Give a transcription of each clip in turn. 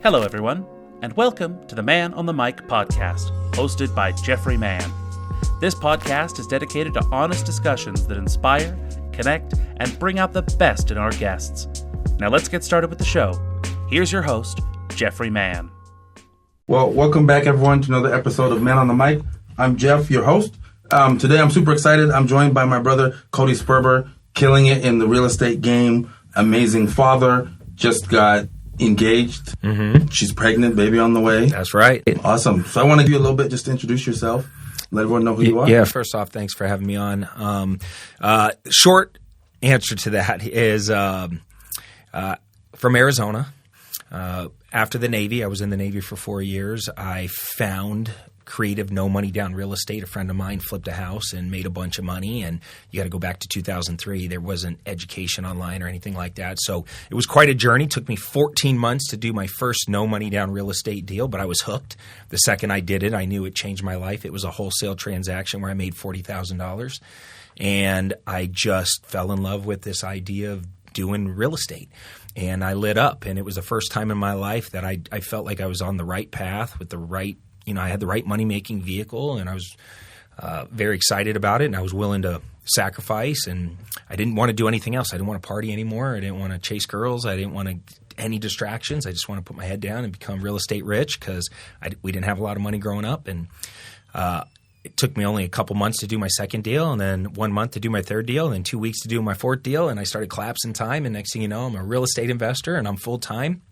Hello, everyone, and welcome to the Man on the Mic podcast, hosted by Jeffrey Mann. This podcast is dedicated to honest discussions that inspire, connect, and bring out the best in our guests. Now let's get started with the show. Here's your host, Jeffrey Mann. Well, welcome back, everyone, to another episode of Man on the Mic. I'm Jeff, your host. Today, I'm super excited. I'm joined by my brother, Cody Sperber, killing it in the real estate game. Amazing father, just got engaged. Mm-hmm. She's pregnant, baby on the way. That's right. Awesome. So I want to give you a little bit just to introduce yourself. Let everyone know who you are. Yeah, first off, thanks for having me on. Short answer to that is from Arizona. After the Navy, I was in the Navy for 4 years. I found creative, no money down real estate. A friend of mine flipped a house and made a bunch of money. And you got to go back to 2003. There wasn't education online or anything like that. So it was quite a journey. It took me 14 months to do my first no money down real estate deal, but I was hooked. The second I did it, I knew it changed my life. It was a wholesale transaction where I made $40,000. And I just fell in love with this idea of doing real estate. And I lit up. And it was the first time in my life that I felt like I was on the right path with the right, I had the right money-making vehicle, and I was very excited about it, and I was willing to sacrifice, and I didn't want to do anything else. I didn't want to party anymore. I didn't want to chase girls. I didn't want any distractions. I just want to put my head down and become real estate rich because we didn't have a lot of money growing up, and it took me only a couple months to do my second deal, and then 1 month to do my third deal, and then 2 weeks to do my fourth deal, and I started collapsing time, and next thing you know, I'm a real estate investor, and I'm full-time.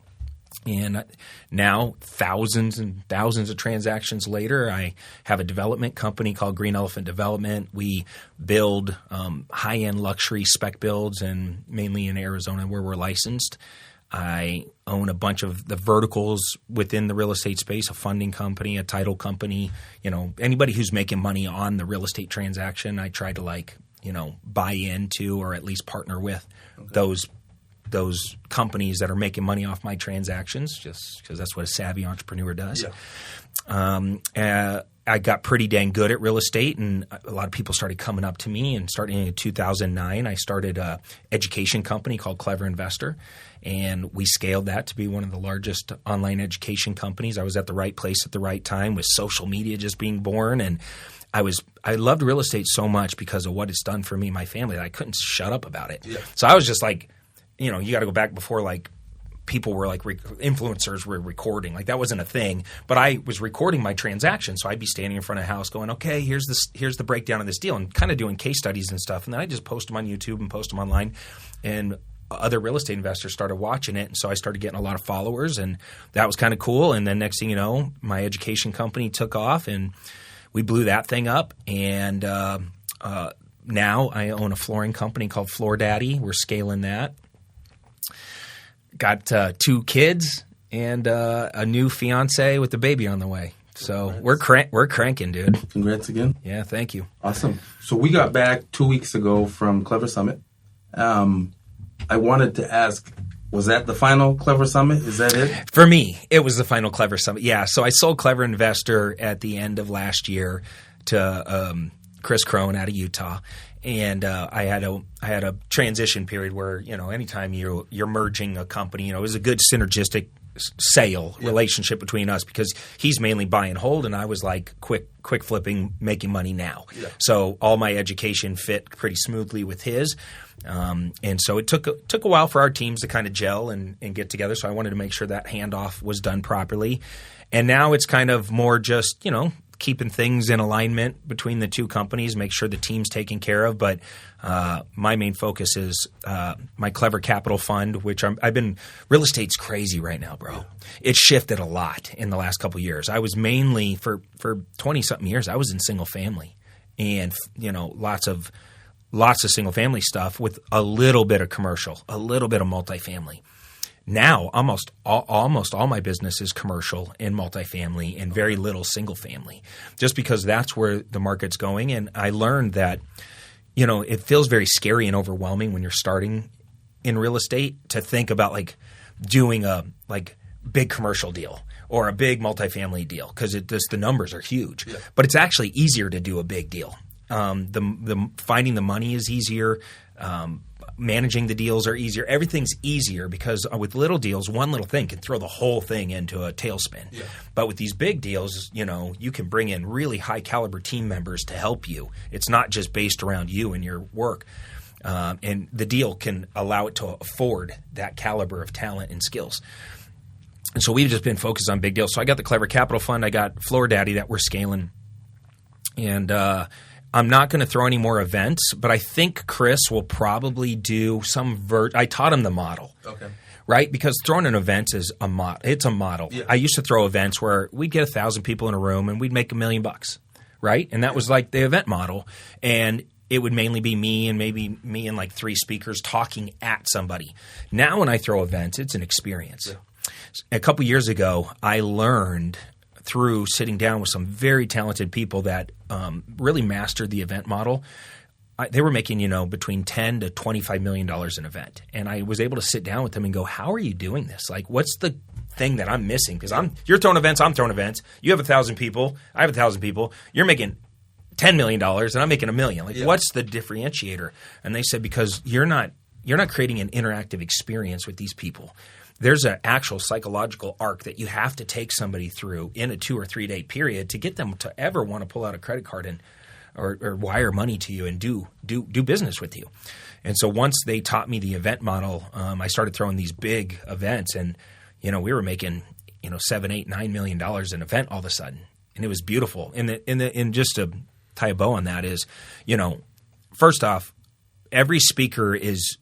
And now, thousands and thousands of transactions later, I have a development company called Green Elephant Development. We build high-end luxury spec builds, and mainly in Arizona where we're licensed. I own a bunch of the verticals within the real estate space, a funding company, a title company. Anybody who's making money on the real estate transaction, I try to buy into or at least partner with those companies that are making money off my transactions, just because that's what a savvy entrepreneur does. Yeah. I got pretty dang good at real estate, and a lot of people started coming up to me. And starting in 2009, I started an education company called Clever Investor, and we scaled that to be one of the largest online education companies. I was at the right place at the right time with social media just being born, and I loved real estate so much because of what it's done for me and my family that I couldn't shut up about it. Yeah. So I was just like, you got to go back before people were influencers were recording. That wasn't a thing. But I was recording my transaction, so I'd be standing in front of a house going, okay, here's the breakdown of this deal, and kind of doing case studies and stuff. And then I just post them on YouTube and post them online. And other real estate investors started watching it, and so I started getting a lot of followers, and that was kind of cool. And then next thing you know, my education company took off, and we blew that thing up. And now I own a flooring company called Floor Daddy. We're scaling that. Got 2 kids and a new fiance with the baby on the way. So Congrats. we're cranking, dude. Congrats again. Yeah, thank you. Awesome. So we got back 2 weeks ago from Clever Summit. I wanted to ask, was that the final Clever Summit? Is that it? For me, it was the final Clever Summit. Yeah. So I sold Clever Investor at the end of last year to Chris Crone out of Utah. And I had a transition period where, anytime you're merging a company, it was a good synergistic sale relationship between us because he's mainly buy and hold, and I was like quick flipping, making money now. Yeah. So all my education fit pretty smoothly with his. And so it took a while for our teams to kind of gel and get together. So I wanted to make sure that handoff was done properly. And now it's kind of more just, keeping things in alignment between the two companies, make sure the team's taken care of. But my main focus is my Clever Capital Fund, which real estate's crazy right now, bro. Yeah. It's shifted a lot in the last couple of years. I was mainly for 20-something years, I was in single family and, lots of single family stuff with a little bit of commercial, a little bit of multifamily. Now, almost all my business is commercial and multifamily and very little single family, just because that's where the market's going. And I learned that, it feels very scary and overwhelming when you're starting in real estate to think about doing a big commercial deal or a big multifamily deal because the numbers are huge. Yeah. But it's actually easier to do a big deal. The finding the money is easier. Managing the deals are easier. Everything's easier because with little deals, one little thing can throw the whole thing into a tailspin. Yeah. But with these big deals, you can bring in really high caliber team members to help you. It's not just based around you and your work. And the deal can allow it to afford that caliber of talent and skills. And so we've just been focused on big deals. So I got the Clever Capital Fund. I got Floor Daddy that we're scaling. And I'm not going to throw any more events, but I think Chris will probably do some I taught him the model. Okay. Right? Because throwing an event is a model. It's a model. Yeah. I used to throw events where we'd get 1,000 people in a room and we'd make $1 million, right? And that was like the event model. And it would mainly be me and maybe me and like 3 speakers talking at somebody. Now when I throw events, it's an experience. Yeah. A couple years ago, I learned through sitting down with some very talented people that really mastered the event model. They were making, between $10 to $25 million an event. And I was able to sit down with them and go, how are you doing this? Like, what's the thing that I'm missing? Because you're throwing events, I'm throwing events. You have 1,000 people, I have 1,000 people. You're making $10 million and I'm making $1 million. Like, what's the differentiator? And they said, because you're not creating an interactive experience with these people. There's an actual psychological arc that you have to take somebody through in a 2 or 3 day period to get them to ever want to pull out a credit card and or wire money to you and do business with you. And so once they taught me the event model, I started throwing these big events, and we were making $7, $8, $9 million an event all of a sudden, and it was beautiful. And just to tie a bow on that is, first off, every speaker is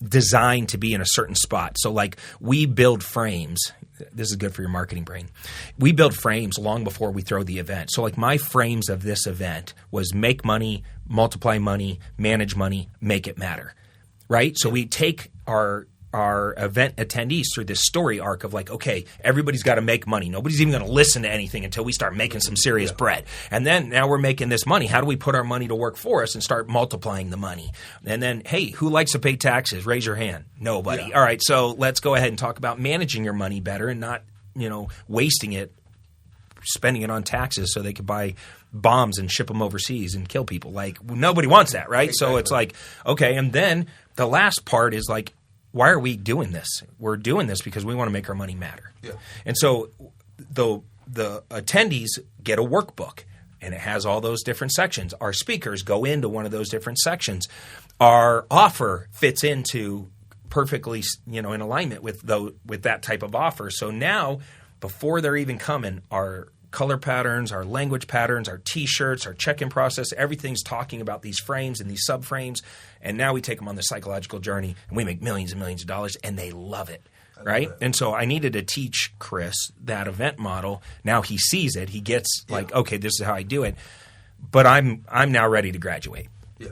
designed to be in a certain spot. So like we build frames. This is good for your marketing brain. We build frames long before we throw the event. So like my frames of this event was make money, multiply money, manage money, make it matter. Right? So we take our event attendees through this story arc of like, okay, everybody's got to make money. Nobody's even going to listen to anything until we start making some serious bread. And then now we're making this money. How do we put our money to work for us and start multiplying the money? And then, hey, who likes to pay taxes? Raise your hand. Nobody. Yeah. All right, so let's go ahead and talk about managing your money better and not, wasting it, spending it on taxes so they could buy bombs and ship them overseas and kill people. Like nobody wants that, right? Exactly. So it's like, okay, and then the last part is like, why are we doing this? We're doing this because we want to make our money matter. Yeah. And so the attendees get a workbook, and it has all those different sections. Our speakers go into one of those different sections. Our offer fits into perfectly, in alignment with that type of offer. So now, before they're even coming, our color patterns, our language patterns, our T-shirts, our check-in process, everything's talking about these frames and these subframes. And now we take them on the psychological journey, and we make millions and millions of dollars, and they love it, right? And so I needed to teach Chris that event model. Now he sees it. He gets like, okay, this is how I do it. But I'm now ready to graduate. Yeah,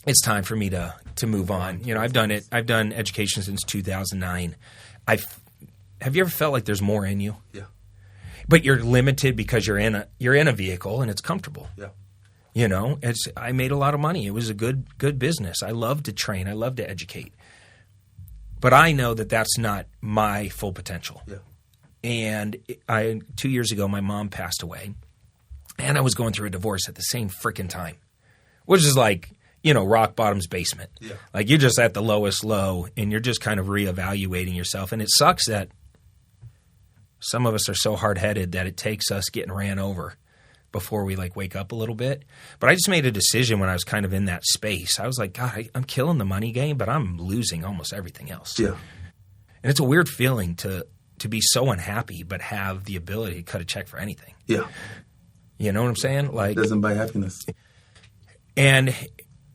it's time for me to move on. I've done it. I've done education since 2009. Have you ever felt like there's more in you? Yeah. But you're limited because you're in a vehicle and it's comfortable. Yeah. I made a lot of money. It was a good business. I love to train. I love to educate. But I know that that's not my full potential. Yeah. And 2 years ago, my mom passed away, and I was going through a divorce at the same freaking time, which is like, rock bottom's basement. Yeah. Like you're just at the lowest low, and you're just kind of reevaluating yourself. And it sucks that some of us are so hard-headed that it takes us getting ran over before we wake up a little bit. But I just made a decision when I was kind of in that space. I was like, God, I'm killing the money game, but I'm losing almost everything else. Yeah. And it's a weird feeling to be so unhappy but have the ability to cut a check for anything. Yeah. You know what I'm saying? Like, it doesn't buy happiness. And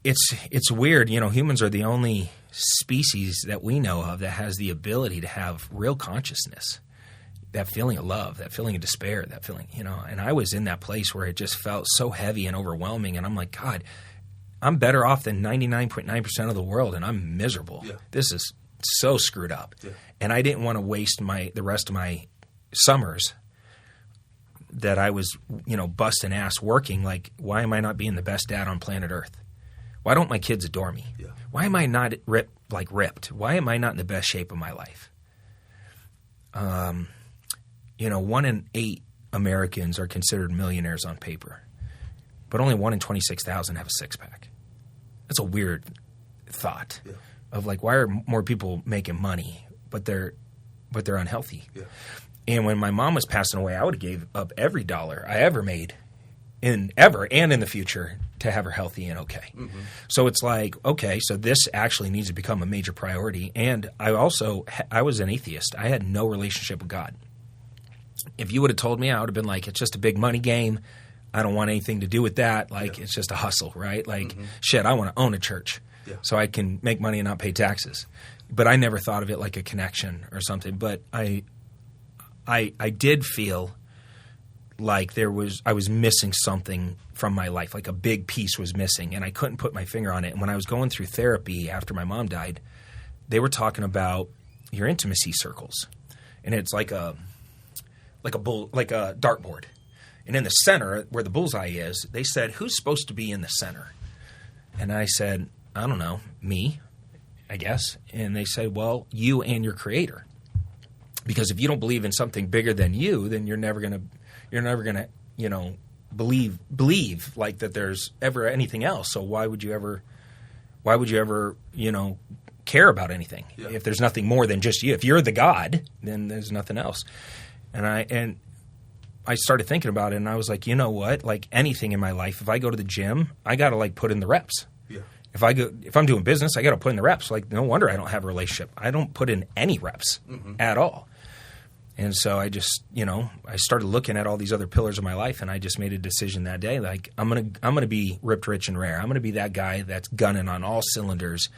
it's weird. Humans are the only species that we know of that has the ability to have real consciousness. That feeling of love, that feeling of despair, that feeling, and I was in that place where it just felt so heavy and overwhelming. And I'm like, God, I'm better off than 99.9% of the world, and I'm miserable. Yeah. This is so screwed up. Yeah. And I didn't want to waste the rest of my summers that I was, busting ass working. Like, why am I not being the best dad on planet Earth? Why don't my kids adore me? Yeah. Why am I not ripped? Why am I not in the best shape of my life? 1 in 8 Americans are considered millionaires on paper, but only 1 in 26,000 have a six-pack. That's a weird thought of like, why are more people making money, but they're unhealthy? Yeah. And when my mom was passing away, I would have gave up every dollar I ever made ever and in the future to have her healthy and okay. Mm-hmm. So it's like, okay, so this actually needs to become a major priority. And I was an atheist. I had no relationship with God. If you would have told me, I would have been like, it's just a big money game. I don't want anything to do with that. Like, it's just a hustle, right? Like, shit, I want to own a church so I can make money and not pay taxes. But I never thought of it like a connection or something. But I did feel like I was missing something from my life, like a big piece was missing, and I couldn't put my finger on it. And when I was going through therapy after my mom died, they were talking about your intimacy circles, and it's like a dartboard, and in the center where the bullseye is, they said, "Who's supposed to be in the center?" And I said, "I don't know, me, I guess." And they said, "Well, you and your Creator, because if you don't believe in something bigger than you, then you're never gonna, believe like that there's ever anything else. So why would you ever, care about anything if there's nothing more than just you? If you're the God, then there's nothing else." And I started thinking about it, and I was like, you know what? Like anything in my life, if I go to the gym, I got to like put in the reps. Yeah. If I'm doing business, I got to put in the reps. Like no wonder I don't have a relationship. I don't put in any reps at all. And so I just, I started looking at all these other pillars of my life, and I just made a decision that day. Like I'm gonna be ripped, rich, and rare. I'm gonna be that guy that's gunning on all cylinders,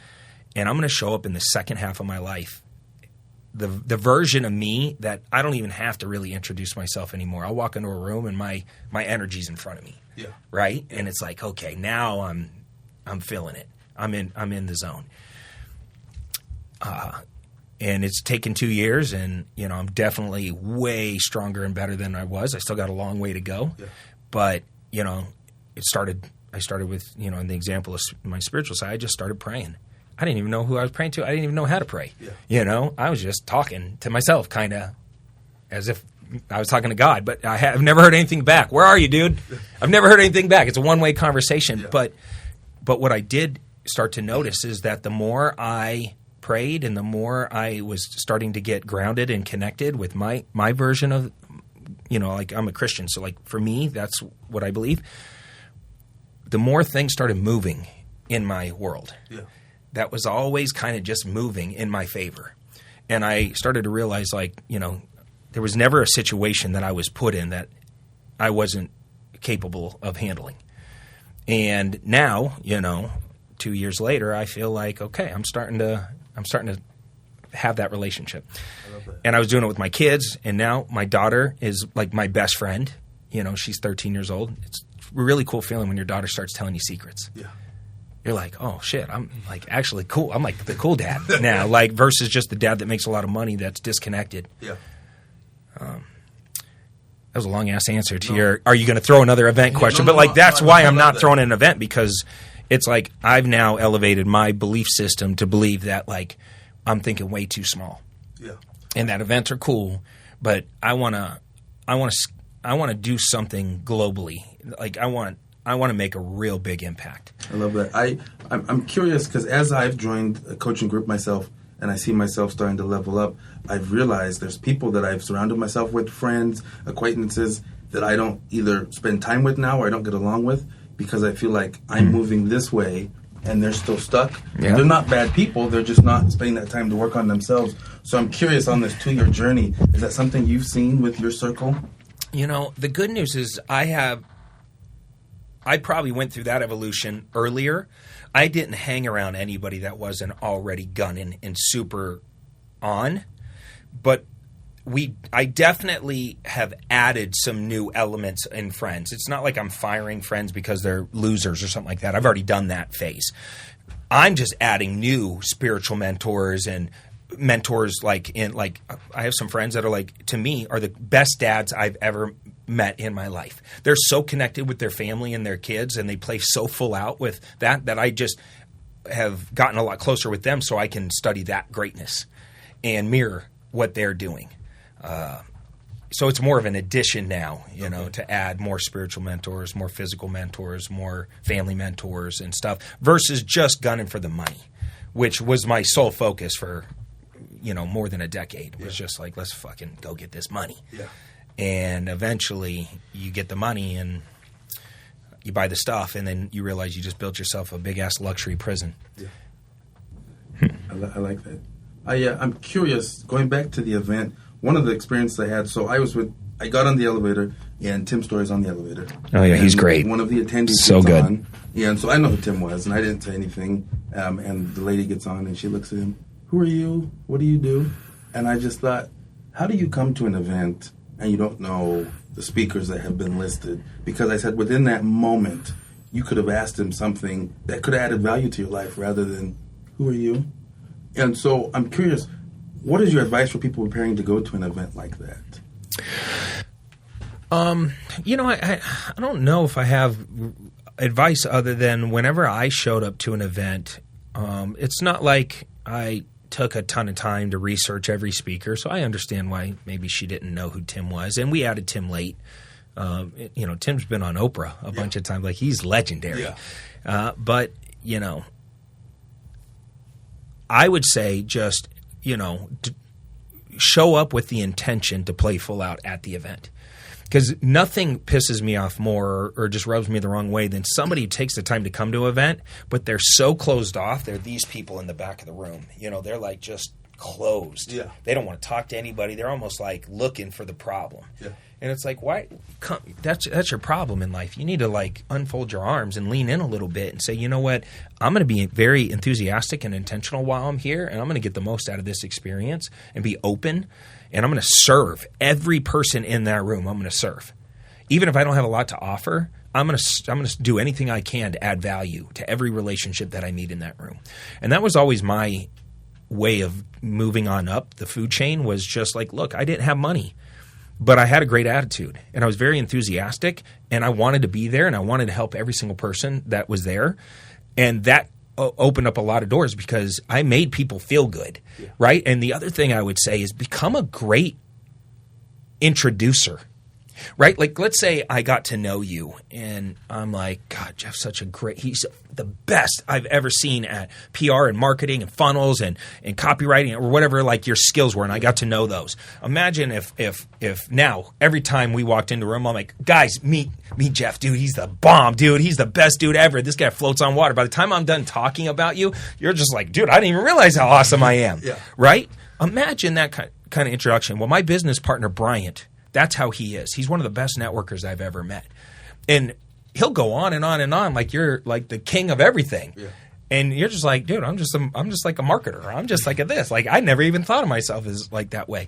and I'm gonna show up in the second half of my life, the version of me that I don't even have to really introduce myself anymore. I'll walk into a room and my energy's in front of me, right? And it's like, okay, now I'm feeling it. I'm in the zone. And it's taken 2 years, and I'm definitely way stronger and better than I was. I still got a long way to go, but it started. I started with in the example of my spiritual side. I just started praying. I didn't even know who I was praying to. I didn't even know how to pray. I was just talking to myself, kind of as if I was talking to God. But I've never heard anything back. Where are you, dude? I've never heard anything back. It's a one-way conversation. But what I did start to notice is that the more I prayed and the more I was starting to get grounded and connected with my version of, like I'm a Christian. So like for me, that's what I believe. The more things started moving in my world, that was always kind of just moving in my favor. And I started to realize there was never a situation that I was put in that I wasn't capable of handling. And now, 2 years later, I feel like, okay, I'm starting to have that relationship. I love that. And I was doing it with my kids, and now my daughter is like my best friend. She's 13 years old. It's a really cool feeling when your daughter starts telling you secrets. Yeah. You're like, oh shit, I'm like actually cool. I'm like the cool dad now, like versus just the dad that makes a lot of money that's disconnected. Yeah. That was a long ass answer to your are you going to throw another event question? But that's why I'm not throwing an event, because it's like I've now elevated my belief system to believe that like I'm thinking way too small. Yeah. And that events are cool, but I want to do something globally. Like I want to make a real big impact. I love that. I'm curious because as I've joined a coaching group myself and I see myself starting to level up, I've realized there's people that I've surrounded myself with, friends, acquaintances, that I don't either spend time with now or I don't get along with because I feel like I'm moving this way and they're still stuck. Yeah. They're not bad people. They're just not spending that time to work on themselves. So I'm curious on this 2-year journey. Is that something you've seen with your circle? The good news is I probably went through that evolution earlier. I didn't hang around anybody that wasn't already gunning and super on. But I definitely have added some new elements in friends. It's not like I'm firing friends because they're losers or something like that. I've already done that phase. I'm just adding new spiritual mentors and mentors I have some friends that are like, to me, are the best dads I've ever met in my life. They're so connected with their family and their kids, and they play so full out with that I just have gotten a lot closer with them so I can study that greatness and mirror what they're doing. So it's more of an addition now, to add more spiritual mentors, more physical mentors, more family mentors and stuff versus just gunning for the money. which was my sole focus for, more than a decade. It was just like, let's fucking go get this money. Yeah. And eventually you get the money and you buy the stuff, and then you realize you just built yourself a big-ass luxury prison. Yeah. I like that. I'm curious, going back to the event, one of the experiences I had, so I got on the elevator, and Tim Story's on the elevator. Oh, yeah, he's great. One of the attendees so gets good. on. Yeah, and so I know who Tim was, and I didn't say anything. And the lady gets on, and she looks at him. Who are you? What do you do? And I just thought, how do you come to an event and you don't know the speakers that have been listed? Because I said within that moment, you could have asked him something that could have added value to your life rather than, who are you? And so I'm curious, what is your advice for people preparing to go to an event like that? I don't know if I have advice other than whenever I showed up to an event, it's not like I took a ton of time to research every speaker, so I understand why maybe she didn't know who Tim was. And we added Tim late. Tim's been on Oprah a bunch of times. Like, he's legendary. Yeah. But I would say just, show up with the intention to play full out at the event. Because nothing pisses me off more or just rubs me the wrong way than somebody who takes the time to come to an event, but they're so closed off. They're these people in the back of the room. They're like just closed. Yeah. They don't want to talk to anybody. They're almost like looking for the problem. Yeah. And it's like, why? That's your problem in life. You need to like unfold your arms and lean in a little bit and say, you know what? I'm going to be very enthusiastic and intentional while I'm here, and I'm going to get the most out of this experience and be open. And I'm going to serve every person in that room. I'm going to serve, even if I don't have a lot to offer. I'm going to do anything I can to add value to every relationship that I meet in that room. And that was always my way of moving on up the food chain. Was just like, look, I didn't have money, but I had a great attitude, and I was very enthusiastic, and I wanted to be there, and I wanted to help every single person that was there, and that opened up a lot of doors because I made people feel good, right? And the other thing I would say is become a great introducer, right? Like, let's say I got to know you, and I'm like, God, Jeff's he's the best I've ever seen at PR and marketing and funnels and copywriting or whatever like your skills were, and I got to know those. Imagine if now every time we walked into a room, I'm like, guys, meet Jeff, dude. He's the bomb, dude. He's the best dude ever. This guy floats on water. By the time I'm done talking about you, you're just like, dude, I didn't even realize how awesome I am, right? Imagine that kind of introduction. Well, my business partner, Bryant, that's how he is. He's one of the best networkers I've ever met. And he'll go on and on and on like you're like the king of everything. Yeah. And you're just like, dude, I'm just like a marketer. I'm just like a this. Like, I never even thought of myself as like that way.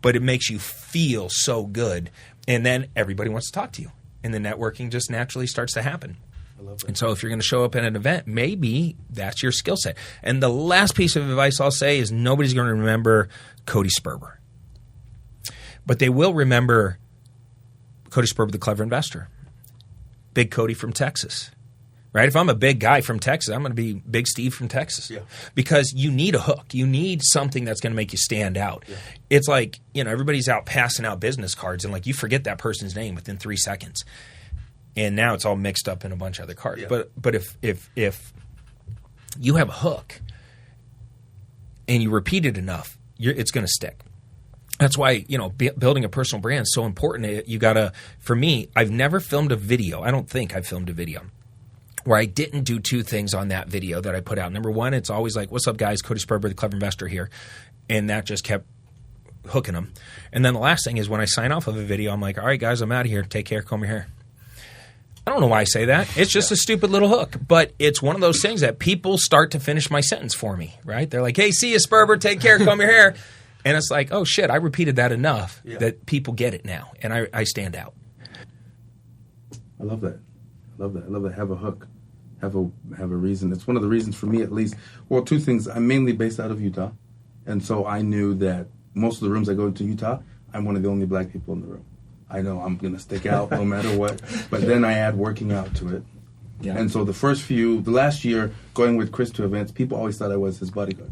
But it makes you feel so good. And then everybody wants to talk to you. And the networking just naturally starts to happen. I love that. And so if you're going to show up at an event, maybe that's your skill set. And the last piece of advice I'll say is nobody's going to remember Cody Sperber. But they will remember Cody Sperber, the clever investor. Big Cody from Texas, right? If I'm a big guy from Texas, I'm going to be Big Steve from Texas. Yeah. Because you need a hook. You need something that's going to make you stand out. Yeah. It's like, everybody's out passing out business cards, and like you forget that person's name within 3 seconds. And now it's all mixed up in a bunch of other cards. Yeah. But if you have a hook and you repeat it enough, it's going to stick. That's why, building a personal brand is so important. You got to, for me, I've never filmed a video. I don't think I filmed a video where I didn't do two things on that video that I put out. Number one, it's always like, what's up, guys? Cody Sperber, the clever investor here. And that just kept hooking them. And then the last thing is when I sign off of a video, I'm like, all right, guys, I'm out of here. Take care. Comb your hair. I don't know why I say that. It's just a stupid little hook. But it's one of those things that people start to finish my sentence for me, right? They're like, hey, see you, Sperber. Take care. Comb your hair. And it's like, oh, shit, I repeated that enough that people get it now, and I stand out. I love that. I love that. Have a hook. Have a reason. It's one of the reasons for me, at least. Well, two things. I'm mainly based out of Utah, and so I knew that most of the rooms I go to Utah, I'm one of the only black people in the room. I know I'm going to stick out no matter what, but then I add working out to it. Yeah. And so the last year, going with Chris to events, people always thought I was his bodyguard.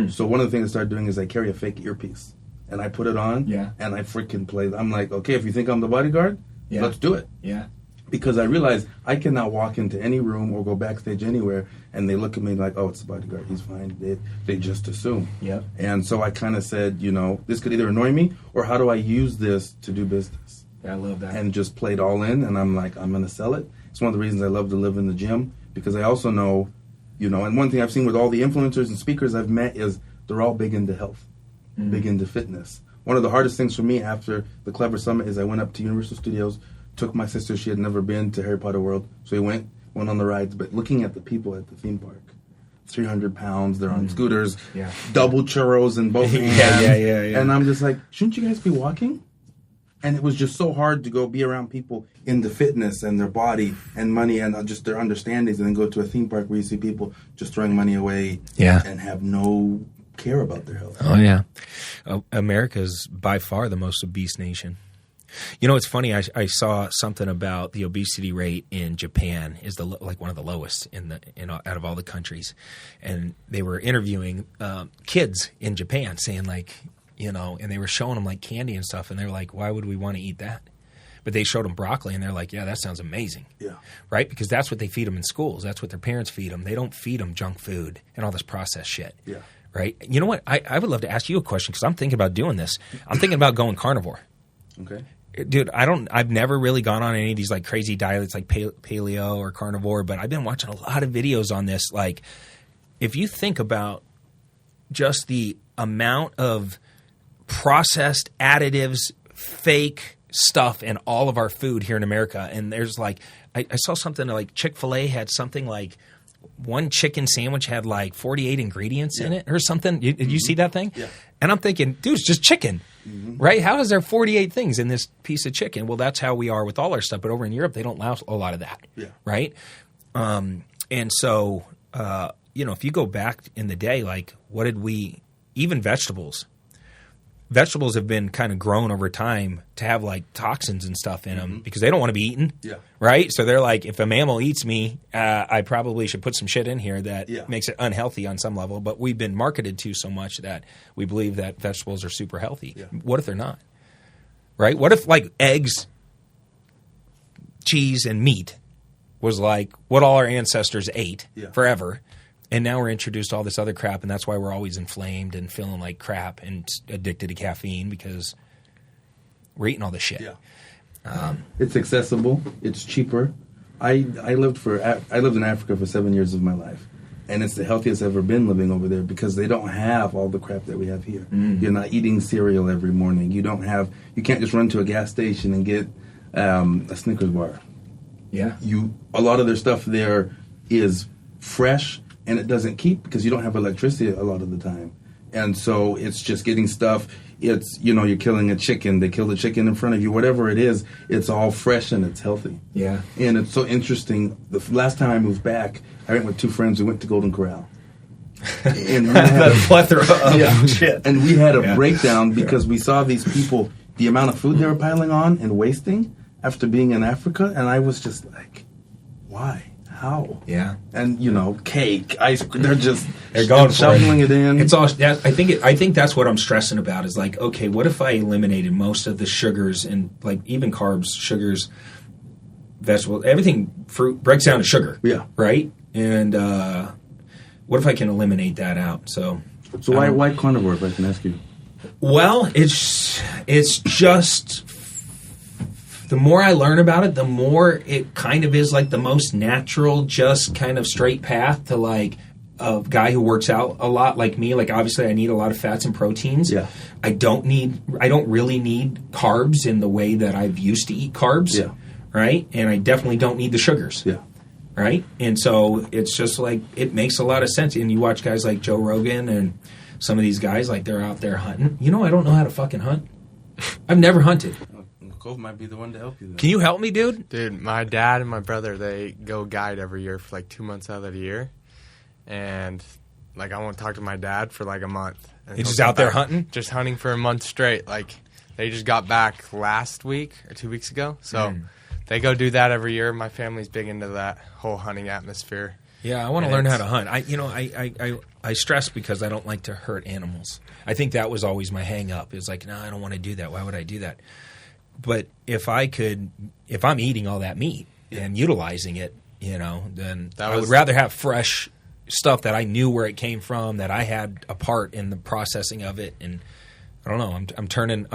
So one of the things I started doing is I carry a fake earpiece, and I put it on, and I freaking play. I'm like, okay, if you think I'm the bodyguard, let's do it. Yeah. Because I realized I cannot walk into any room or go backstage anywhere and they look at me like, oh, it's the bodyguard, he's fine. They just assume. Yeah. And so I kind of said, this could either annoy me or how do I use this to do business? Yeah, I love that. And just played all in, and I'm like, I'm going to sell it. It's one of the reasons I love to live in the gym, because I also know, and one thing I've seen with all the influencers and speakers I've met is they're all big into health, big into fitness. One of the hardest things for me after the Clever Summit is I went up to Universal Studios, took my sister, she had never been to Harry Potter World, so we went on the rides, but looking at the people at the theme park, 300 pounds, they're on scooters, double churros in both hands. Yeah. And I'm just like, shouldn't you guys be walking? And it was just so hard to go be around people into fitness and their body and money and just their understandings, and then go to a theme park where you see people just throwing money away and have no care about their health. Oh, yeah. America's by far the most obese nation. It's funny. I saw something about the obesity rate in Japan is one of the lowest out of all the countries, and they were interviewing kids in Japan, saying and they were showing them like candy and stuff, and they're like, "Why would we want to eat that?" But they showed them broccoli, and they're like, "Yeah, that sounds amazing." Yeah, right, because that's what they feed them in schools. That's what their parents feed them. They don't feed them junk food and all this processed shit. Yeah, right. You know what? I would love to ask you a question because I'm thinking about doing this. I'm thinking about going carnivore. Okay. Dude, I've never really gone on any of these like crazy diets like paleo or carnivore, but I've been watching a lot of videos on this. Like, if you think about just the amount of processed additives, fake stuff in all of our food here in America, and there's like, I saw something like Chick-fil-A had something like one chicken sandwich had like 48 ingredients in it or something. Did you see that thing? Yeah. And I'm thinking, dude, it's just chicken. Right? How is there 48 things in this piece of chicken? Well, that's how we are with all our stuff. But over in Europe, they don't allow a lot of that. Yeah. Right? And so, if you go back in the day, like what did we – even vegetables. Vegetables have been kind of grown over time to have like toxins and stuff in them because they don't want to be eaten. Yeah. Right? So they're like, if a mammal eats me, I probably should put some shit in here that makes it unhealthy on some level. But we've been marketed to so much that we believe that vegetables are super healthy. Yeah. What if they're not? Right? What if like eggs, cheese, and meat was like what all our ancestors ate forever? And now we're introduced to all this other crap, and that's why we're always inflamed and feeling like crap and addicted to caffeine because we're eating all this shit. Yeah. It's accessible. It's cheaper. I lived in Africa for 7 years of my life, and it's the healthiest I've ever been living over there because they don't have all the crap that we have here. You're not eating cereal every morning. You can't just run to a gas station and get a Snickers bar. Yeah. A lot of their stuff there is fresh. And it doesn't keep because you don't have electricity a lot of the time. And so it's just getting stuff. It's, you're killing a chicken. They kill the chicken in front of you. Whatever it is, it's all fresh and it's healthy. Yeah. And it's so interesting. The last time I moved back, I went with two friends. We went to Golden Corral. And we had a plethora of shit. And we had a breakdown because we saw these people, the amount of food they were piling on and wasting after being in Africa. And I was just like, why? How? Yeah. And cake, ice cream. They're going shoveling it in. It's all. I think that's what I'm stressing about. Is like, okay, what if I eliminated most of the sugars and like even carbs, sugars, vegetables, everything, fruit breaks down to sugar. Yeah. Right. And what if I can eliminate that out? So why carnivore? If I can ask you. Well, it's just. The more I learn about it, the more it kind of is like the most natural, just kind of straight path to like a guy who works out a lot like me. Like obviously I need a lot of fats and proteins. Yeah. I don't really need carbs in the way that I've used to eat carbs. Yeah. Right? And I definitely don't need the sugars. Yeah. Right? And so it's just like it makes a lot of sense. And you watch guys like Joe Rogan and some of these guys like they're out there hunting. I don't know how to fucking hunt. I've never hunted. Cove might be the one to help you then. Can you help me, dude? Dude, my dad and my brother, they go guide every year for like 2 months out of the year. And like I won't talk to my dad for like a month. And he's just out there hunting? Just hunting for a month straight. Like they just got back last week or 2 weeks ago. So they go do that every year. My family's big into that whole hunting atmosphere. Yeah, I want to learn how to hunt. I stress because I don't like to hurt animals. I think that was always my hang up. It's like, I don't want to do that. Why would I do that? But if I'm eating all that meat, and utilizing it, then That I would was- rather have fresh stuff that I knew where it came from, that I had a part in the processing of it. And I don't know, I'm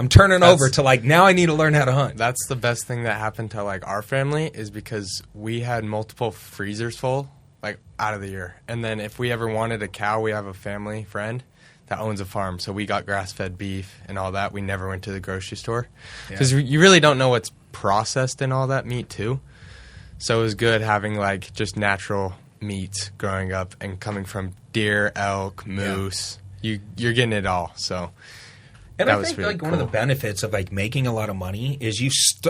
turning over to like, now I need to learn how to hunt. That's the best thing that happened to like our family, is because we had multiple freezers full like out of the year. And then if we ever wanted a cow, we have a family friend that owns a farm, so we got grass-fed beef and all that. We never went to the grocery store because you really don't know what's processed in all that meat too. So it was good having like just natural meats growing up and coming from deer, elk, moose. You're getting it all. So And that I was think really like one of the cool. benefits of like making a lot of money is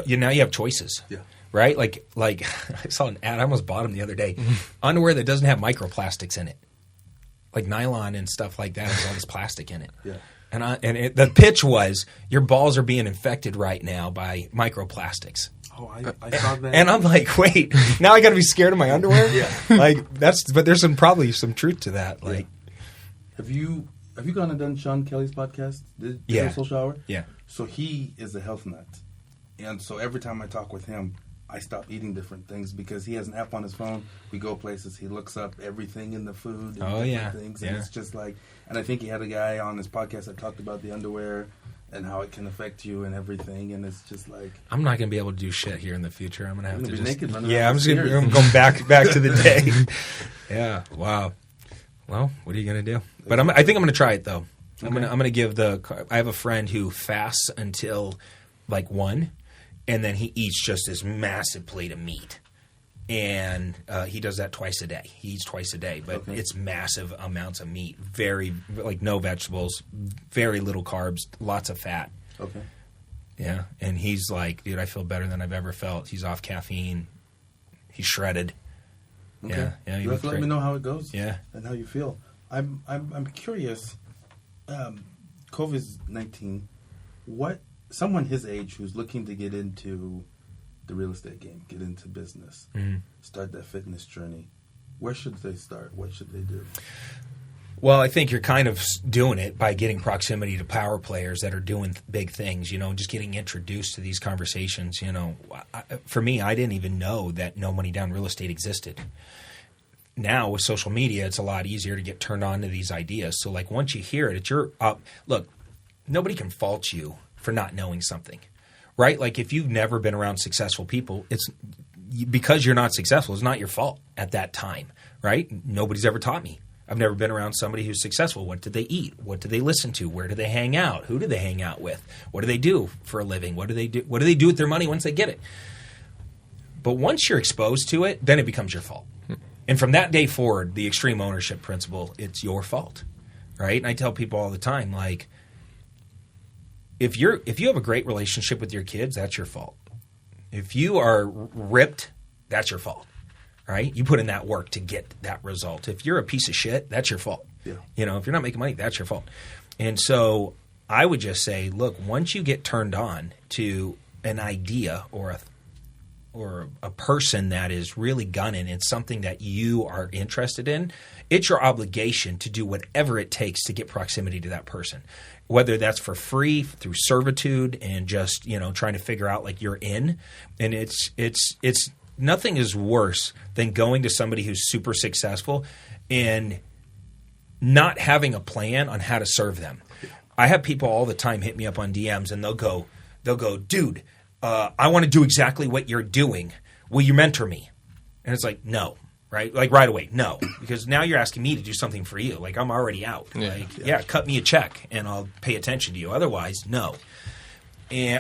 now you have choices. Yeah. Right? Like I saw an ad, I almost bought them the other day. Underwear that doesn't have microplastics in it. Like nylon and stuff like that has all this plastic in it. Yeah. And the pitch was, your balls are being infected right now by microplastics. Oh, I saw that. And I'm like, wait, now I got to be scared of my underwear? Yeah. But there's probably some truth to that. Like, Have you gone and done Sean Kelly's podcast? Yeah. Social Hour? yeah. So he is a health nut. And so every time I talk with him, I stop eating different things because he has an app on his phone. We go places, he looks up everything in the food and Oh, different yeah. things. And Yeah. it's just like, and I think he had a guy on his podcast that talked about the underwear and how it can affect you and everything. And it's just like, I'm not going to be able to do shit here in the future. I'm going to have You're to gonna be just... naked running Yeah, around I'm the just stairs. I'm going back to the day. Yeah, wow. Well, what are you going to do? But I think I'm going to try it, though. I'm going to give I have a friend who fasts until like 1, and then he eats just this massive plate of meat. And he does that twice a day. He eats twice a day, but it's massive amounts of meat. Very, like, no vegetables, very little carbs, lots of fat. okay. Yeah, and he's like, dude, I feel better than I've ever felt. He's off caffeine. He's shredded. Okay. Yeah, You have to let me know how it goes. Yeah. And how you feel. I'm curious. COVID-19. Someone his age who's looking to get into the real estate game, get into business, start that fitness journey. Where should they start? What should they do? Well, I think you're kind of doing it by getting proximity to power players that are doing big things, just getting introduced to these conversations. For me, I didn't even know that No Money Down Real Estate existed. Now with social media, it's a lot easier to get turned on to these ideas. So like once you hear it, it's your look, nobody can fault you for not knowing something, right? Like if you've never been around successful people, it's because you're not successful. It's not your fault at that time, right? Nobody's ever taught me. I've never been around somebody who's successful. What did they eat? What do they listen to? Where do they hang out? Who do they hang out with? What do they do for a living? What do they do? What do they do with their money once they get it? But once you're exposed to it, then it becomes your fault. And from that day forward, the extreme ownership principle, it's your fault, right? And I tell people all the time, like, if you have a great relationship with your kids, that's your fault. If you are ripped, that's your fault, right? You put in that work to get that result. If you're a piece of shit, that's your fault. Yeah. If you're not making money, that's your fault. And so I would just say, look, once you get turned on to an idea or a person that is really gunning in something that you are interested in, it's your obligation to do whatever it takes to get proximity to that person, whether that's for free, through servitude, and just trying to figure out like you're in. And it's nothing is worse than going to somebody who's super successful and not having a plan on how to serve them. I have people all the time hit me up on DMs and they'll go, dude, I want to do exactly what you're doing. Will you mentor me? And it's like, no, right? Like right away, no. Because now you're asking me to do something for you. Like I'm already out. Yeah. Cut me a check and I'll pay attention to you. Otherwise, no.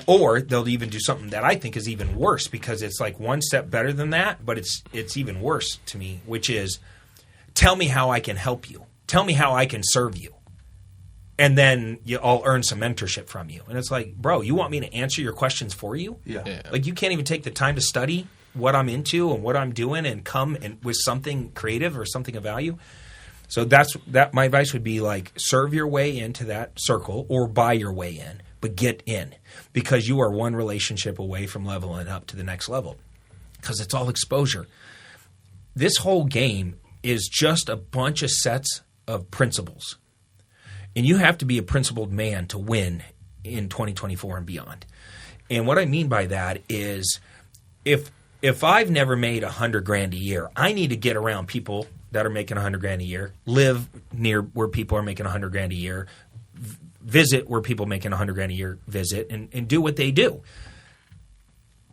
Or they'll even do something that I think is even worse because it's like one step better than that, but it's even worse to me, which is tell me how I can help you. Tell me how I can serve you. And then I'll earn some mentorship from you. And it's like, bro, you want me to answer your questions for you? Yeah. Like you can't even take the time to study what I'm into and what I'm doing and come and with something creative or something of value. So that my advice would be like serve your way into that circle or buy your way in, but get in because you are one relationship away from leveling up to the next level because it's all exposure. This whole game is just a bunch of sets of principles. And you have to be a principled man to win in 2024 and beyond. And what I mean by that is if if I've never made $100,000 a year, I need to get around people that are making $100,000 a year, live near where people are making $100,000 a year, visit where people making $100,000 a year visit, and do what they do.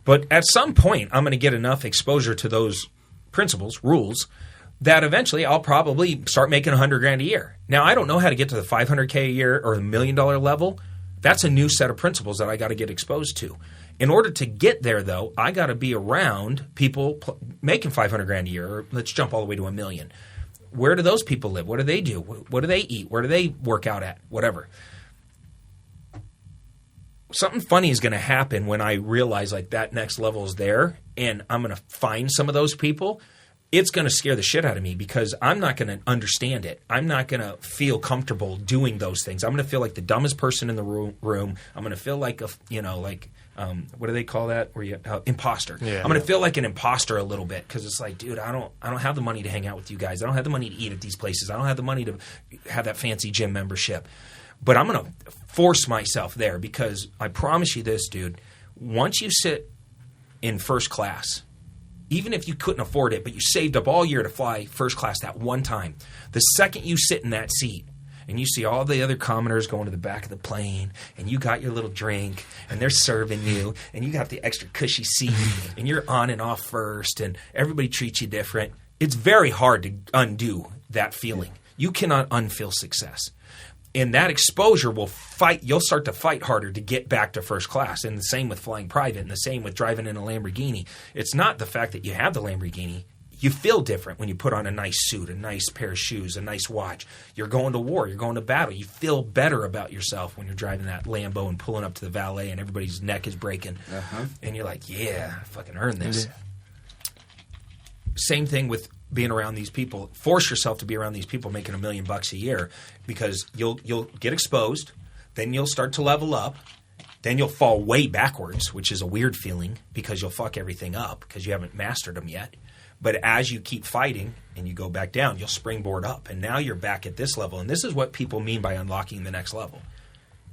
But at some point, I'm going to get enough exposure to those principles, rules, that eventually I'll probably start making $100,000 a year. Now, I don't know how to get to the $500K a year or the $1 million level. That's a new set of principles that I got to get exposed to. In order to get there, though, I got to be around people making $500,000 a year, or let's jump all the way to $1 million. Where do those people live? What do they do? What do they eat? Where do they work out at? Whatever. Something funny is going to happen when I realize like that next level is there, and I'm going to find some of those people. It's going to scare the shit out of me because I'm not going to understand it. I'm not going to feel comfortable doing those things. I'm going to feel like the dumbest person in the room. I'm going to feel like what do they call that? Where you imposter. Yeah. I'm going to feel like an imposter a little bit because it's like, dude, I don't have the money to hang out with you guys. I don't have the money to eat at these places. I don't have the money to have that fancy gym membership. But I'm going to force myself there because I promise you this, dude. Once you sit in first class, even if you couldn't afford it, but you saved up all year to fly first class that one time, the second you sit in that seat and you see all the other commoners going to the back of the plane and you got your little drink and they're serving you and you got the extra cushy seat and you're on and off first and everybody treats you different, it's very hard to undo that feeling. You cannot unfeel success. And that exposure will fight. You'll start to fight harder to get back to first class. And the same with flying private and the same with driving in a Lamborghini. It's not the fact that you have the Lamborghini. You feel different when you put on a nice suit, a nice pair of shoes, a nice watch. You're going to war. You're going to battle. You feel better about yourself when you're driving that Lambo and pulling up to the valet and everybody's neck is breaking. Uh-huh. And you're like, yeah, I fucking earned this. Yeah. Same thing with being around these people. Force yourself to be around these people making $1 million a year because you'll get exposed, then you'll start to level up, then you'll fall way backwards, which is a weird feeling because you'll fuck everything up because you haven't mastered them yet. But as you keep fighting and you go back down, you'll springboard up, and now you're back at this level. And this is what people mean by unlocking the next level.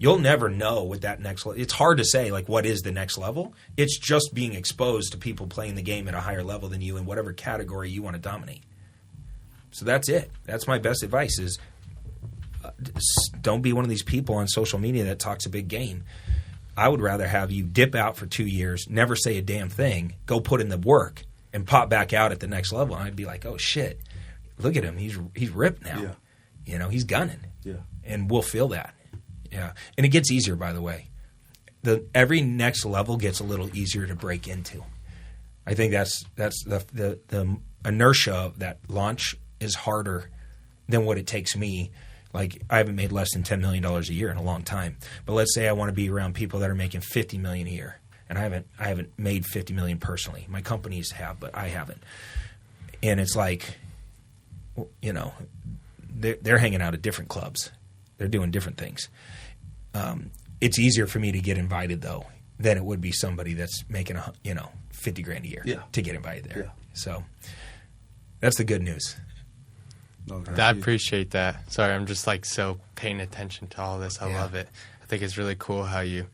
You'll never know what that next level – it's hard to say, like, what is the next level? It's just being exposed to people playing the game at a higher level than you in whatever category you want to dominate. So that's it. That's my best advice is don't be one of these people on social media that talks a big game. I would rather have you dip out for 2 years, never say a damn thing, go put in the work, and pop back out at the next level. And I'd be like, oh, shit, look at him. He's ripped now. Yeah. You know, he's gunning. Yeah. And we'll feel that. Yeah, and it gets easier, by the way. Every next level gets a little easier to break into. I think that's the inertia of that launch is harder than what it takes me. Like, I haven't made less than $10 million a year in a long time. But let's say I want to be around people that are making $50 million a year, and I haven't made $50 million personally. My companies have, but I haven't. And it's like, you know, they're hanging out at different clubs. They're doing different things. It's easier for me to get invited though than it would be somebody that's making $50,000 a year to get invited there. Yeah. So that's the good news. Okay. I appreciate that. Sorry, I'm just like so paying attention to all this. I love it. I think it's really cool how you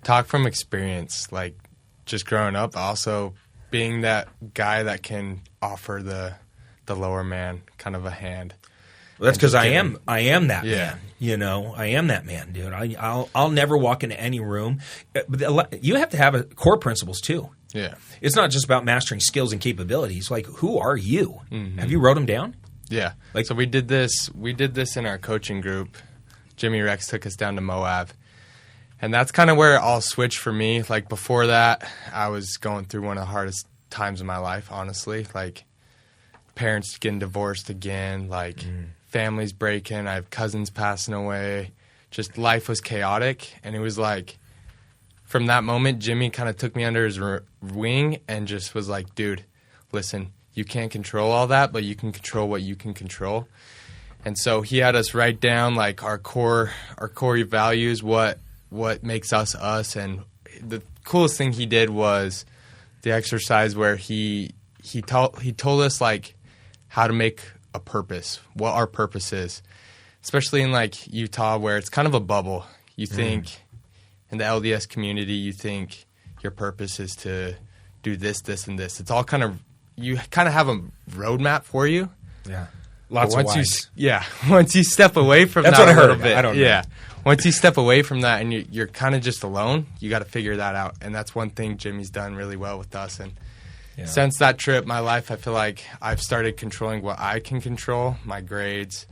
talk from experience, like just growing up, also being that guy that can offer the lower man kind of a hand. Well, that's because I am that man. You know, I am that man, dude. I'll never walk into any room. But you have to have core principles too. Yeah, it's not just about mastering skills and capabilities. Like, who are you? Mm-hmm. Have you wrote them down? Yeah. So we did this in our coaching group. Jimmy Rex took us down to Moab, and that's kind of where it all switched for me. Like before that, I was going through one of the hardest times of my life. Honestly, like parents getting divorced again, like. Families breaking, I have cousins passing away. Just life was chaotic. And it was like, from that moment, Jimmy kind of took me under his wing and just was like, dude, listen, you can't control all that, but you can control what you can control. And so he had us write down like our core values, what makes us us. And the coolest thing he did was the exercise where he told us like how to make a purpose, what our purpose is, especially in like Utah where it's kind of a bubble. You think in the LDS community, you think your purpose is to do this, this, and this. It's all you kind of have a roadmap for you. Yeah. Lots of whys. Once you step away from That's that what I heard. a little bit, I don't know. Yeah. Once you step away from that and you're kind of just alone, you got to figure that out. And that's one thing Jimmy's done really well with us. And since that trip, my life, I feel like I've started controlling what I can control, my grades,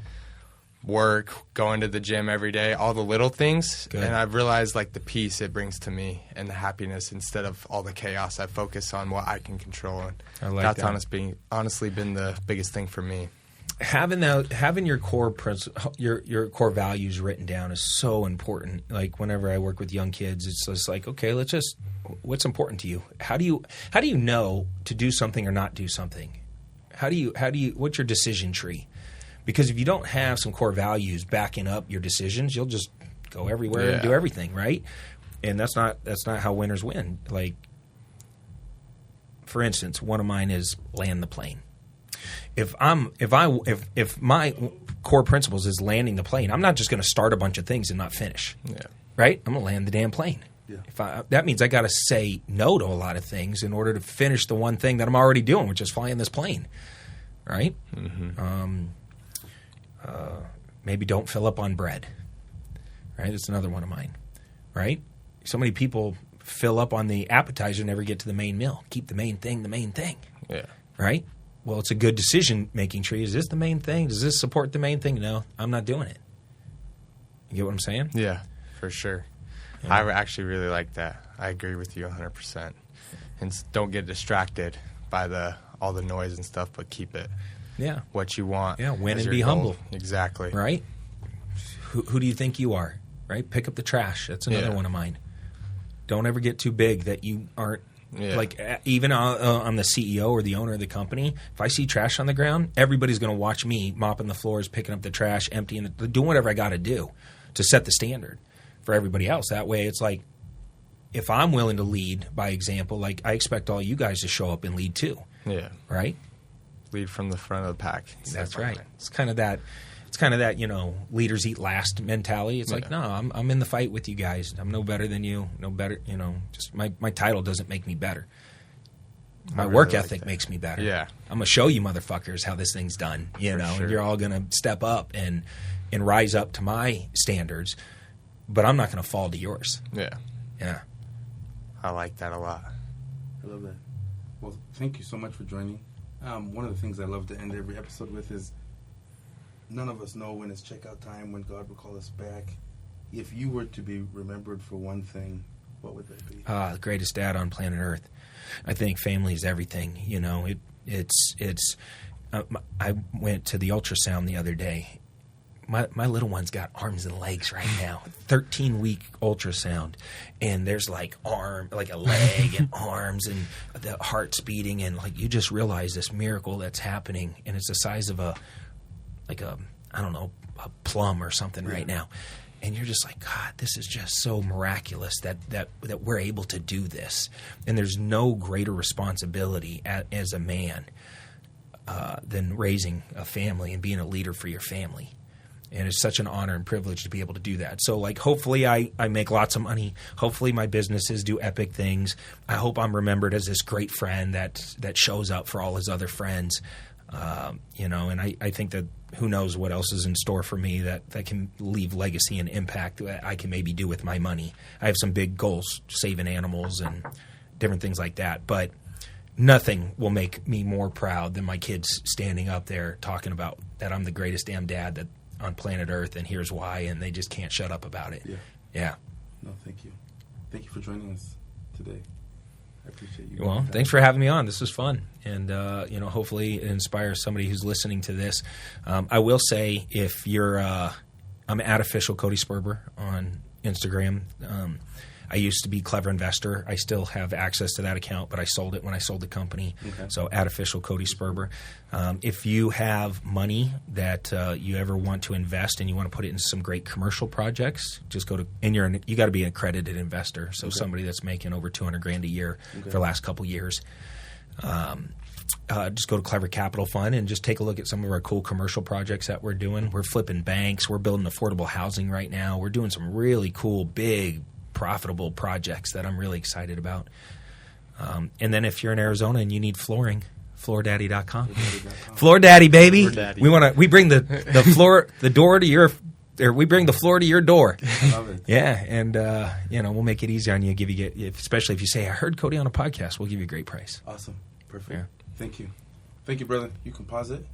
work, going to the gym every day, all the little things. Good. And I've realized like the peace it brings to me and the happiness instead of all the chaos. I focus on what I can control. And I like that's that. honestly been the biggest thing for me. Having your core your core values written down is so important. Like whenever I work with young kids, it's just like, okay, what's important to you? How do you know to do something or not do something? What's your decision tree? Because if you don't have some core values backing up your decisions, you'll just go everywhere and do everything, right? And that's not how winners win. Like, for instance, one of mine is land the plane. If my core principles is landing the plane, I'm not just going to start a bunch of things and not finish. Yeah. Right? I'm going to land the damn plane. Yeah. That means I got to say no to a lot of things in order to finish the one thing that I'm already doing, which is flying this plane. Right? Mm-hmm. Maybe don't fill up on bread. Right? That's another one of mine. Right? So many people fill up on the appetizer and never get to the main meal. Keep the main thing the main thing. Yeah. Right? Well, it's a good decision-making tree. Is this the main thing? Does this support the main thing? No, I'm not doing it. You get what I'm saying? Yeah, for sure. Yeah. I actually really like that. I agree with you 100%. And don't get distracted by all the noise and stuff, but keep it what you want. Yeah, win and be humble. Exactly. Right? Who do you think you are? Right? Pick up the trash. That's another one of mine. Don't ever get too big that you aren't. Yeah. Like even I'm the CEO or the owner of the company. If I see trash on the ground, everybody's going to watch me mopping the floors, picking up the trash, emptying it, doing whatever I got to do to set the standard for everybody else. That way, it's like if I'm willing to lead by example, like I expect all you guys to show up and lead too. Yeah. Right. Lead from the front of the pack. That's right. It's kind of that. It's kind of that, leaders eat last mentality. It's like, no, I'm in the fight with you guys. I'm no better than you. No better, just my title doesn't make me better. My work ethic makes me better. Yeah. I'm going to show you motherfuckers how this thing's done, sure. And you're all going to step up and rise up to my standards, but I'm not going to fall to yours. Yeah. Yeah. I like that a lot. I love that. Well, thank you so much for joining. One of the things I love to end every episode with is none of us know when it's checkout time, when God will call us back. If you were to be remembered for one thing, what would that be? The greatest dad on planet Earth. I think family is everything. I went to the ultrasound the other day. My little one's got arms and legs right now. 13-week ultrasound, and there's like a leg and arms and the heart's beating, and like you just realize this miracle that's happening, and it's the size of a plum or something right now. And you're just like, God, this is just so miraculous that we're able to do this. And there's no greater responsibility as a man than raising a family and being a leader for your family. And it's such an honor and privilege to be able to do that. So, like, hopefully I make lots of money. Hopefully my businesses do epic things. I hope I'm remembered as this great friend that shows up for all his other friends. And I think that who knows what else is in store for me that can leave legacy and impact that I can maybe do with my money. I have some big goals, saving animals and different things like that. But nothing will make me more proud than my kids standing up there talking about that I'm the greatest damn dad that on planet Earth, and here's why, and they just can't shut up about it. Yeah. No, thank you. Thank you for joining us today. I appreciate you. Well, thanks for having me on. This was fun. And, hopefully it inspires somebody who's listening to this. I will say if you're I'm at official Cody Sperber on Instagram. I used to be Clever Investor. I still have access to that account, but I sold it when I sold the company. Okay. So at official Cody Sperber. If you have money that you ever want to invest and you want to put it into some great commercial projects, just go to you got to be an accredited investor. So somebody that's making over $200,000 a year for the last couple years. Just go to Clever Capital Fund and just take a look at some of our cool commercial projects that we're doing. We're flipping banks. We're building affordable housing right now. We're doing some really cool, big, profitable projects that I'm really excited about. And then if you're in Arizona and you need flooring, floordaddy.com. Floor Daddy, baby. Floor Daddy. We bring the floor, the door to your, or we bring the floor to your door. I love it. Yeah, and we'll make it easy on you. Especially if you say, I heard Cody on a podcast, we'll give you a great price. Awesome. Perfect. Yeah. Thank you. Thank you, brother. You can pause it.